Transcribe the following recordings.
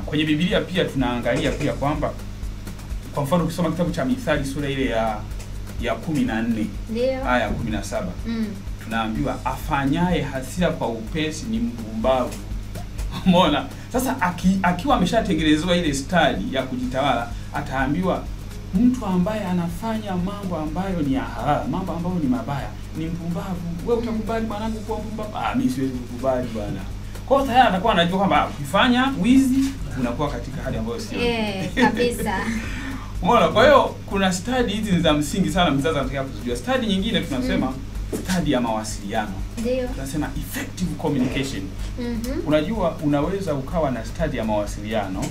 kwenye Biblia pia tunaangalia pia kwamba kwa mfano ukisoma kitabu cha Mithali sura ile ya 14 aya ya 17 tunaambiwa afanyaye hasira kwa upesi ni mpumbavu. Umeona? Sasa akiwa ameshatengenezwa ile stadi ya kujitawala, ataambiwa mtu ambaye anafanya mambo ambayo ni ya halali, mambo ambayo ni mabaya ni mpumbavu. Wewe utakubali mwanangu kuwa mpumbavu? Mimi siwezi kukubali bwana. Kwa hiyo tayari atakuwa anajua kwamba ukifanya wizi unakuwa katika hali ambayo sio. Kabisa. Umeona? Kwa hiyo kuna stadi hizi ni za msingi sana mzazi anataka kuzijua. Stadi nyingine tunasema stadi ya mawasiliano. Ndio. Tunasema effective communication. Unajua unaweza ukawa na stadi ya mawasiliano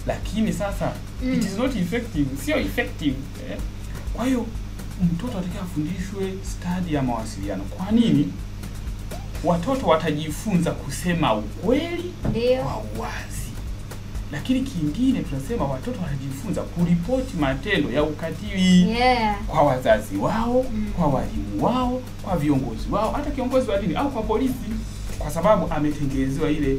lakini sasa it is not effective, sio effective. Kwa hiyo mtoto anataka afundishwe stadi ya mawasiliano. Kwa nini? Watoto watajifunza kusema ukweli kwa uwazi. Lakini kingine tunasema watoto wanajifunza kuripoti matendo ya ukatili kwa wazazi wao, kwa walimu wao, kwa viongozi wao, hata kiongozi wa dini au kwa polisi, kwa sababu ametengenezewa ile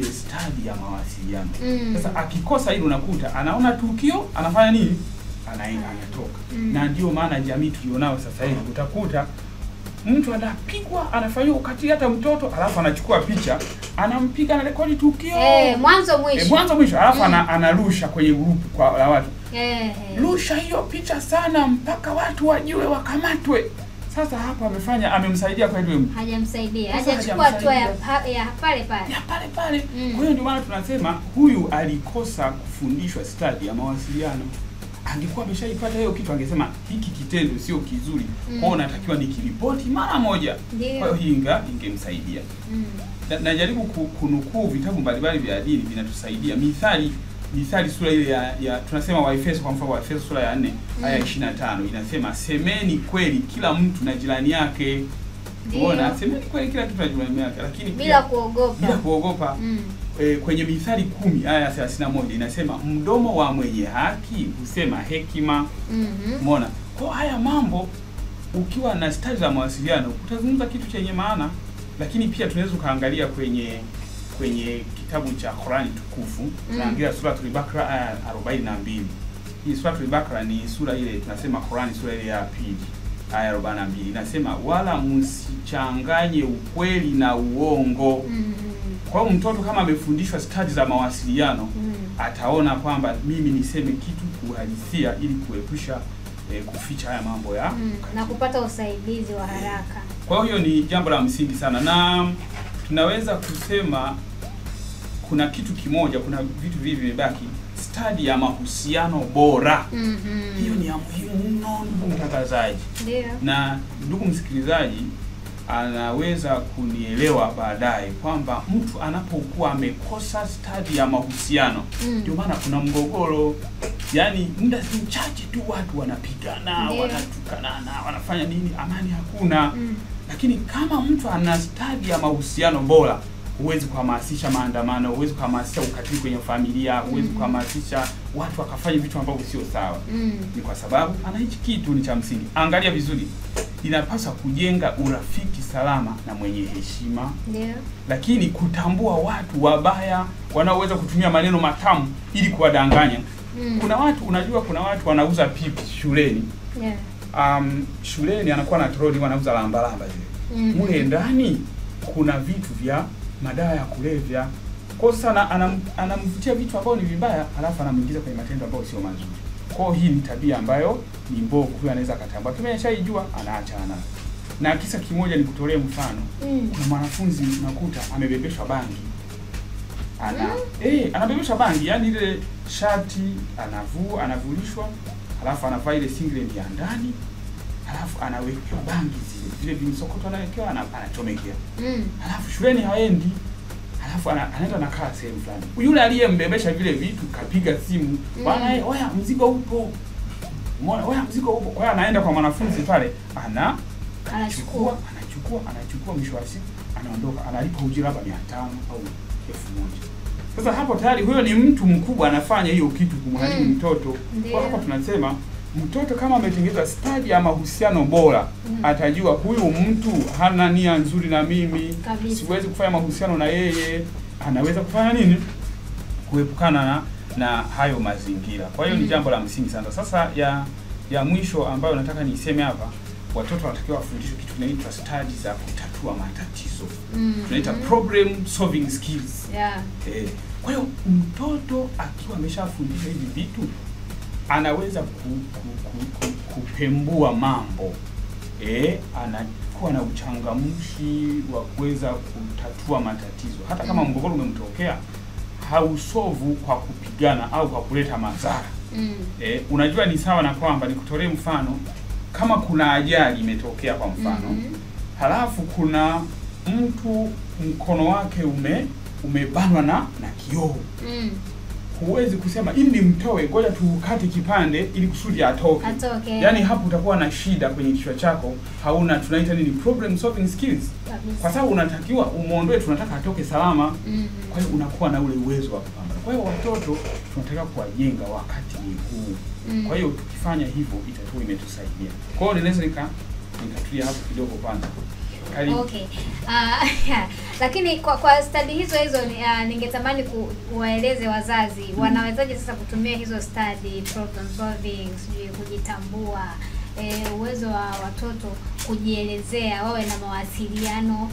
stadi ya mawasiliano. Sasa akikosa hilo unakuta anaona tukio, anafanya nini? Anaenda anatoka. Na ndio maana jamii tulionao sasa hivi utakuta mtu anapigwa, anafanywa ukatili hata mtoto, alafu anachukua picha, anampiga na rekodi tukio. Mwanzo mwisho. Alafu anarusha kwenye grupu kwa la watu. Rusha hiyo picha sana mpaka watu wajue wakamatwe. Sasa hapa amemsaidia kwa hiyo hajamsaidia. Hajachukua hatua ya pale pale. Kwa hiyo ndio maana tunasema huyu alikosa kufundishwa stadi ya mawasiliano. Angekuwa ameshaipata hiyo kitu angesema hiki kitendo sio kizuri. Kwa hiyo natakiwa nikiripoti mara moja. Kwa hiyo hii ingemsaidia. Najaribu kunukuu vitabu mbalimbali vya dini vinatusaidia. Mithali sura ile ya tunasema Waefeso, kwa mfano Waefeso sura ya 4 aya 25 inasema semeni kweli kila mtu na jirani yake. Unaona, semeni kweli kila mtu na jirani yake, lakini bila kuogopa. Kwenye Mithali 10 aya 31 inasema mdomo wa mwenye haki husema hekima. Umeona? Kwa haya mambo ukiwa na stadi za mawasiliano utazungumza kitu chenye maana. Lakini pia tunaweza kaangalia kwenye kitabu cha Qur'ani tukufu, tunaangalia suratul Baqara aya 42. Hii suratul Baqara ni sura ile tunasema Qur'ani sura ile ya pili aya 42 inasema wala msichanganye ukweli na uongo. Kwa hiyo mtoto kama amefundishwa stadi za mawasiliano ataona kwamba mimi niseme kitu kuhalisia ili kuepusha kuficha haya mambo ya na kupata usaidizi wa haraka. Kwa hiyo ni jambo la msingi sana, na tunaweza kusema kuna kitu kimoja, kuna vitu vivi vimebaki, stadi ya mahusiano bora. Hiyo ni ya muhimu mno ndugu mtangazaji. Na ndugu msikilizaji anaweza kunielewa baadaye kwamba mtu anapokuwa amekosa stadi ya mahusiano ndio maana kuna mgogoro. Yaani muda si mchache tu watu wanapigana, wanatukanana, wanafanya nini, amani hakuna. Lakini kama mtu ana stadi ya mahusiano bora, huwezi kuhamasisha maandamano, huwezi kuhamasisha ukatili kwenye familia, huwezi kuhamasisha watu wakafanya vitu ambavyo sio sawa. Ni kwa sababu ana hichi kitu ni cha msingi. Angalia vizuri. Inapaswa kujenga urafiki salama na mwenye heshima. Lakini kutambua watu wabaya wanaoweza kutumia maneno matamu ili kuwadanganya. Kuna watu, unajua kuna watu wanauza pipi shuleni. Shuleni anakuwa na troli wanauza lamba zile. Mule ndani kuna vitu vya madawa ya kulevya. Kwa sana anamvutia vitu ambavyo ni vibaya, alafu anamuingiza kwenye matendo ambayo sio mazuri. Kwa hii ni tabia ambayo ni mbovu, huyu anaweza katambua. Kama ameshaijua anaachana. Na kisa kimoja ni kutolee mfano. Kuna mwanafunzi unakuta amebebeshwa bangi. Anabebeshwa bangi, yani ile shati anavulishwa, alafu anavaa ile singlet ya ndani, alafu anawekewa bangi zile vimisokoto anawekewa, anachomekea. Alafu shuleni haendi. Alafu anaenda na kaa sehemu fulani. Yule aliyembebesha vile vitu kapiga simu, bwana oya mzigo upo. Umeona, oya mzigo upo. Kwa hiyo anaenda kwa mwanafunzi pale, anachukua mwisho wa siku anaondoka, analipa ujira labda 500 au 1000. Sasa hapo tayari huyo ni mtu mkubwa anafanya hiyo kitu kumharibu mtoto. Kwa hapo tunasema mtoto kama ametengeneza stadi ya mahusiano bora, atajua huyu mtu hana nia nzuri na mimi, siwezi kufanya mahusiano na yeye. Anaweza kufanya nini? kuepukana na hayo mazingira. Kwa hiyo ni jambo la msingi sana. Sasa ya mwisho ambayo nataka niseme hapa, watoto wanatakiwa wafundishwe kitu kinaitwa studies za kutatua matatizo. Tunaita problem solving skills. Kwa hiyo mtoto akiwa ameshafundishwa hivi vitu, anaweza kupembua mambo. Anakuwa na uchangamshi wa kuweza kutatua matatizo. Hata kama mgogoro umemtokea, hausovu kwa kupigana au kwa kuleta madhara. Unajua ni sawa na kwamba, nikutolee mfano, kama kuna ajali imetokea kwa mfano, halafu kuna mtu mkono wake umebanwa na kioo. Huwezi kusema ili nimtoe, ngoja tukate kipande ili kusudi atoke. Yaani hapo utakuwa na shida kwenye kichwa chako, hauna, tunaita nini, problem solving skills. Kwa sababu unatakiwa umuondoe, tunataka atoke salama. Kwa hiyo unakuwa na ule uwezo wa kupambana. Kwa hiyo watoto tunataka kuwajenga wakati ni huu. Kwa hiyo tukifanya hivyo itakuwa imetusaidia. Kwa hiyo ninaweza nikatulia hapo kidogo kwanza. Okay. Lakini kwa study hizo ningetamani kuwaeleze wazazi wanawezaje sasa kutumia hizo study, problem solving, kujitambua, uwezo wa watoto kujielezea, wawe na mawasiliano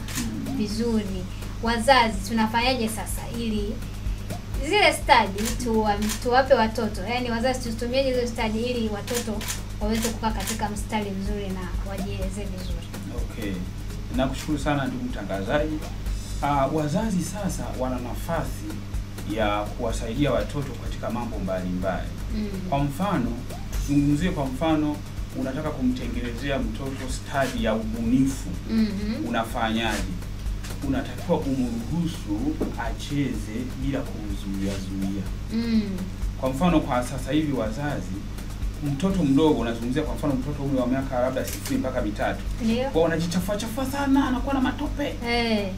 vizuri. Wazazi tunafanyaje sasa ili zile study tuwape watoto, yani wazazi tutumie hizo study ili watoto waweze kukaa katika mstari mzuri na wajieleze vizuri? Okay. Nakushukuru sana ndugu mtangazaji. Wazazi sasa wana nafasi ya kuwasaidia watoto katika mambo mbalimbali. Kwa mfano, tuzungumzie kwa mfano, unataka kumtengenezea mtoto stadi ya ubunifu. Unafanyaje? Unatakiwa umruhusu acheze bila kumzuia. Kwa mfano, kwa sasa hivi wazazi, mtoto mdogo unazungumzia kwa mfano mtoto umri wa miaka labda 0 mpaka 3. Kwa wanajichafua sana, anakuwa na matope.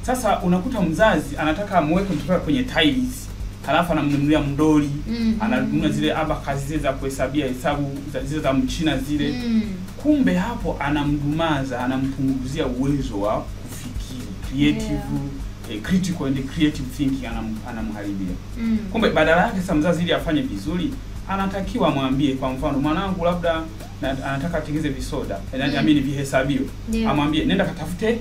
Sasa unakuta mzazi anataka amweke mtoto kwenye tiles, halafu anamnunulia mdoli, ananunua zile abacus zile za kuhesabia hesabu zile za mchina zile. Kumbe hapo anamdumaza, anampunguzia uwezo wa kufikiri, creative, critical and creative thinking anamharibia. Kumbe badala yake sasa mzazi ili afanye vizuri, anatakiwa amwambie kwa mfano, mwanangu labda anataka atengeze visoda, yaani vihesabio. Amwambie nenda katafute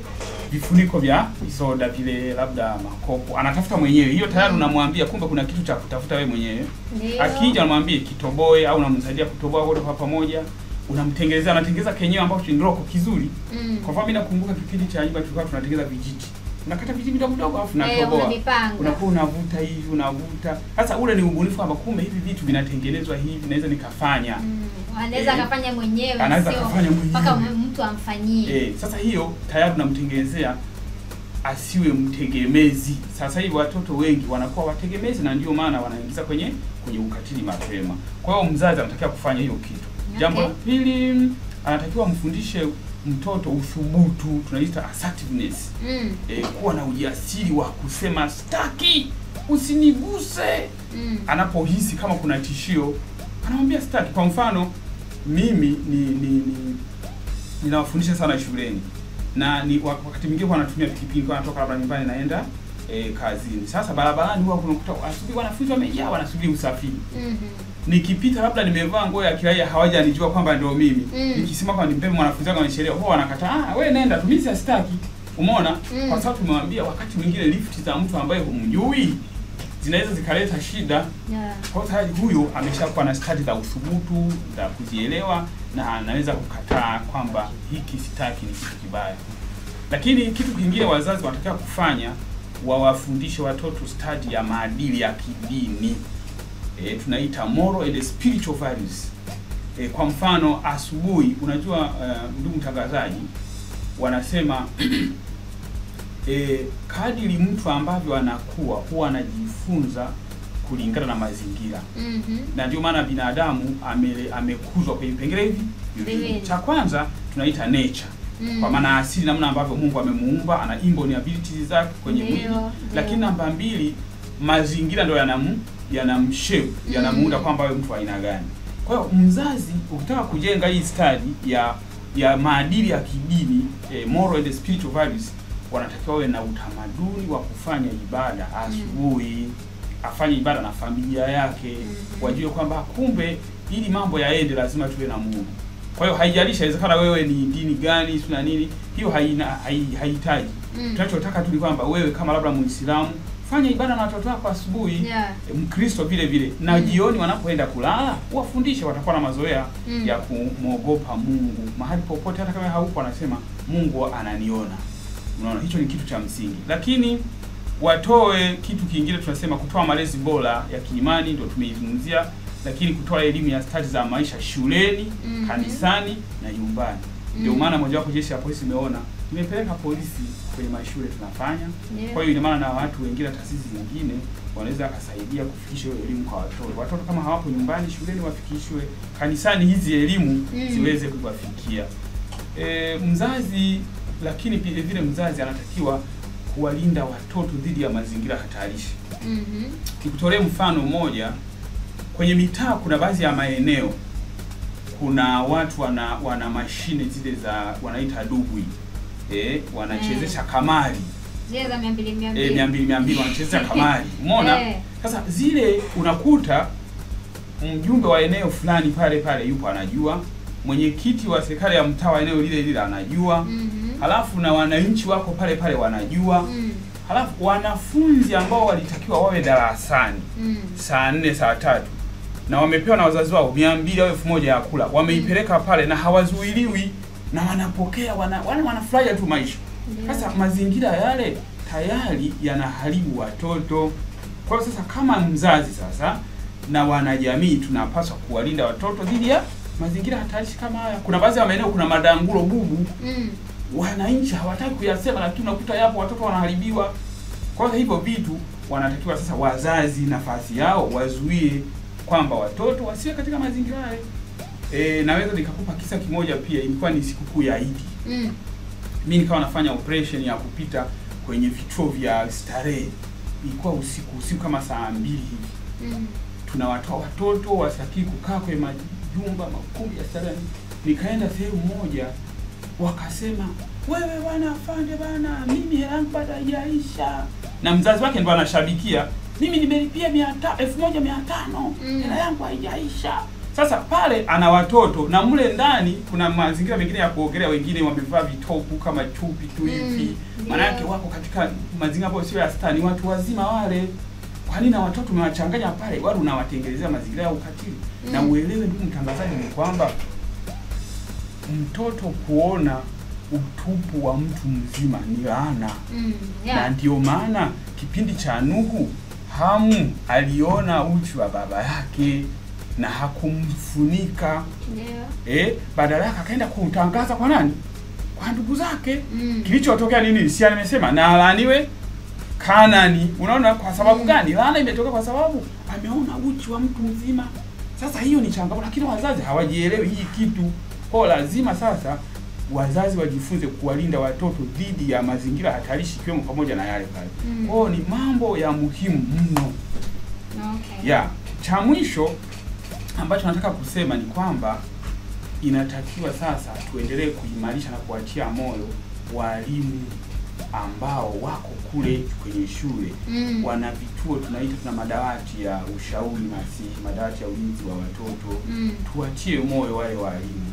vifuniko vya visoda vile, labda makopo. Anatafuta mwenyewe. Hiyo tayari unamwambia kumbe kuna kitu cha kutafuta wewe mwenyewe. Akija anamwambie kitoboe au unamsaidia kutoboa wote kwa pamoja. Unamtengenezea, anatengeneza kenyewe ambacho ni roko kizuri. Kwa mfano mimi nakumbuka kipindi cha nyumba tulikuwa tunatengeneza vijiti. Unakata vijiti vidogo afu unatoboa. Unakuwa unavuta hivi, unavuta. Sasa ule ni ubunifu kwamba kumbe hivi vitu vinatengenezwa hivi, naweza nikafanya. Anaweza kafanya mwenyewe, sio mpaka mtu amfanyie. Sasa hiyo tayari tunamtengenezea asiwe mtegemezi. Sasa hivi watoto wengi wanakuwa wategemezi na ndio maana wanaingiza kwenye ukatili mapema. Kwa hiyo mzazi anatakiwa kufanya hiyo kitu. Jambo la pili, anatakiwa mfundishe mtoto uthubutu, tunaita assertiveness. Kuwa na ujasiri wa kusema staki, usiniguse. Anapohisi kama kuna tishio, anamwambia staki. Kwa mfano, mimi ninawafundisha sana shuleni. Na wakati mwingine wanatumia pikipiki, wanatoka labda nyumbani naenda kazini. Sasa barabarani huwa kunakuta wanafunzi wamejaa, wanasubiri usafiri. Nikipita labda nimevaa nguo ya kiraia, hawajanijua kwamba ndio mimi. Nikisema kwamba nimpeme mwanafunzi wangu anachelewa, huwa wanakataa. Wewe nenda tu, mimi sitaki. Umeona? Kwa sababu tumemwambia wakati mwingine lift za mtu ambaye humjui zinaweza zikaleta shida. Kwa sababu huyo ameshakuwa na stadi za uthubutu, za kujielewa, na anaweza kukataa kwamba hiki sitaki, ni kitu kibaya. Lakini kitu kingine wazazi wanatakiwa kufanya, wawafundishe watoto stadi ya maadili ya kidini. Tunaita moral and spiritual values. Kwa mfano asubuhi, unajua ndugu mtangazaji, wanasema kadiri mtu ambavyo anakuwa huwa anajifunza kulingana na mazingira. Na ndio maana binadamu amekuzwa kwenye vipengele hivi. Cha kwanza tunaita nature. Kwa maana asili, namna ambavyo Mungu amemuumba, ana inborn abilities zake kwenye mwili. Lakini namba 2, mazingira ndio yanamshape, yanamuunda kwamba wewe mtu aina gani. Kwa hiyo mzazi ukitaka kujenga hii study ya maadili ya kidini, moral and spiritual values, wanatakiwa wawe na utamaduni wa kufanya ibada asubuhi. afanye ibada na familia yake, wajue kwamba kumbe ili mambo yaende lazima tuwe na Mungu. Kwa hiyo haijalishi inawezekana wewe ni dini gani sio na nini, hiyo haihitaji. Tunachotaka tu ni kwamba wewe kama labda Muislamu fanya ibada na watoto wako asubuhi, Mkristo vile vile, na jioni wanapoenda kulala wafundishe, watakuwa na mazoea ya kumwogopa Mungu mahali popote, hata kama haupo anasema Mungu ananiona. Unaona, hicho ni kitu cha msingi. Lakini watoe kitu kingine, tunasema kutoa malezi bora ya kiimani, ndio tumeizungumzia, lakini kutoa elimu ya stadi za maisha shuleni, kanisani na nyumbani. Ndio maana mojawapo jeshi la polisi imeona imepeleka polisi kwenye mashule tunafanya. Kwa hiyo ina maana na watu wengine, taasisi zingine wanaweza kusaidia kufikisha hiyo elimu kwa watoto. Watoto kama hawapo nyumbani, shuleni wafikishwe, kanisani hizi elimu ziweze kuwafikia. Mzazi, lakini vile vile mzazi anatakiwa kuwalinda watoto dhidi ya mazingira hatarishi. Nikutolee mfano mmoja. Kwenye mitaa kuna baadhi ya maeneo kuna watu wana mashine zile za wanaita dubwi. Wanachezesha kamari. Zile za 200 200 wanachezesha kamari. Umeona? Sasa zile unakuta mjumbe wa eneo fulani pale yupo anajua, mwenyekiti wa serikali ya mtaa wa eneo lile anajua. Halafu na wananchi wako pale wanajua. Halafu wanafunzi ambao walitakiwa wawe darasani saa 4 saa 3 na wamepewa na wazazi wao 200 au 1000 ya kula, wameipeleka pale na hawazuiliwi na wanapokea, wanafurahia tu maisha. Sasa mazingira yale tayari yanaharibu watoto. Kwa hiyo sasa kama mzazi sasa na wanajamii tunapaswa kuwalinda watoto dhidi ya mazingira hatarishi kama haya. Kuna baadhi ya maeneo kuna madangulo bubu. Wananchi hawataki kuyasema, lakini unakuta yapo, watoto wanaharibiwa. Kwa hivyo vitu wanatakiwa sasa wazazi nafasi yao wazuie kwamba watoto wasiwe katika mazingira yale. Naweza nikakupa kisa kimoja pia. Ilikuwa ni sikukuu ya Idi. Mimi nikawa nafanya operation ya kupita kwenye vituo vya starehe. Ilikuwa usiku kama saa 2 hivi. Tunawatoa watoto wasaki kukaa kwenye majumba makubwa ya starehe. Nikaenda sehemu moja, wakasema wewe bwana afande bana, mimi hela yangu bado haijaisha. Na mzazi wake ndo anashabikia, mimi nimelipia 1500, hela yangu haijaisha. Sasa pale ana watoto na mle ndani kuna mazingira mengine ya kuogelea, wengine wamevaa vitopu kama chupi tu hivi. Maana yake wako katika mazingira ambayo sio ya stani, watu wazima wale. Kwa nini na watoto umewachanganya pale? Wale unawatengenezea mazingira ya ukatili. Na uelewe ndugu mtangazaji ni kwamba mtoto kuona utupu wa mtu mzima ni laana. Na ndio maana kipindi cha Nuhu, Hamu aliona uchi wa baba yake na hakumfunika. Badala yake akaenda kutangaza kwa nani? Kwa ndugu zake. Kilichotokea nini? Si amesema na alaaniwe Kanani. Unaona kwa sababu gani? Laana imetoka kwa sababu ameona uchi wa mtu mzima. Sasa hiyo ni changamoto, lakini wazazi hawajielewi hii kitu. Kwa lazima sasa wazazi wajifunze kuwalinda watoto dhidi ya mazingira hatarishi, ikiwemo pamoja na yale pale. Kwa ni mambo ya muhimu mno. Cha mwisho ambacho nataka kusema ni kwamba inatakiwa sasa tuendelee kuimarisha na kuachia moyo walimu ambao wako kule kwenye shule. Wana vituo tuna madawati ya ushauri nasihi, madawati ya ulinzi wa watoto. Tuachie moyo wale walimu.